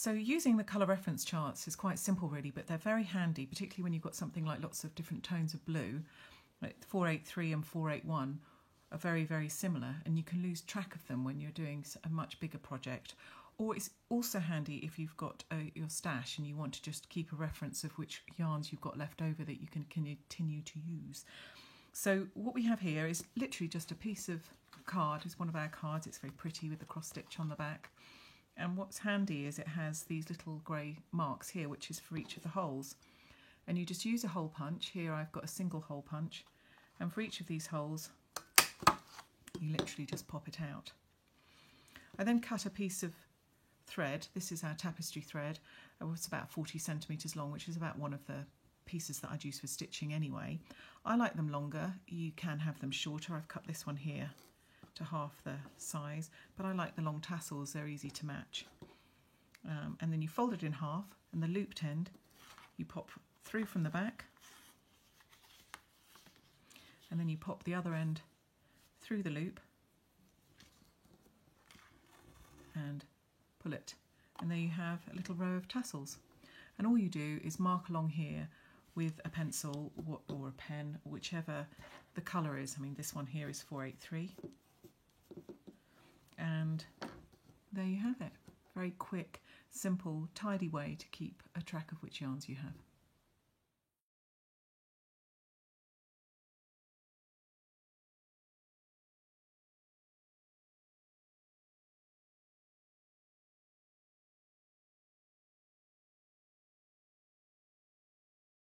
So using the colour reference charts is quite simple really, but they're very handy, particularly when you've got something like lots of different tones of blue. Like 483 and 481 are very, very similar, and you can lose track of them when you're doing a much bigger project. Or it's also handy if you've got your stash and you want to just keep a reference of which yarns you've got left over that you can continue to use. So what we have here is literally just a piece of card. It's one of our cards. It's very pretty with the cross stitch on the back. And what's handy is it has these little grey marks here, which is for each of the holes. And you just use a hole punch. Here I've got a single hole punch. And for each of these holes, you literally just pop it out. I then cut a piece of thread. This is our tapestry thread. It's about 40 centimetres long, which is about one of the pieces that I'd use for stitching anyway. I like them longer. You can have them shorter. I've cut this one here to half the size, but I like the long tassels. They're easy to match. And then you fold it in half, and the looped end you pop through from the back, and then you pop the other end through the loop and pull it, and there you have a little row of tassels. And all you do is mark along here with a pencil or a pen, whichever the colour is. I mean, this one here is 483, and there you have it. Very quick, simple, tidy way to keep a track of which yarns you have.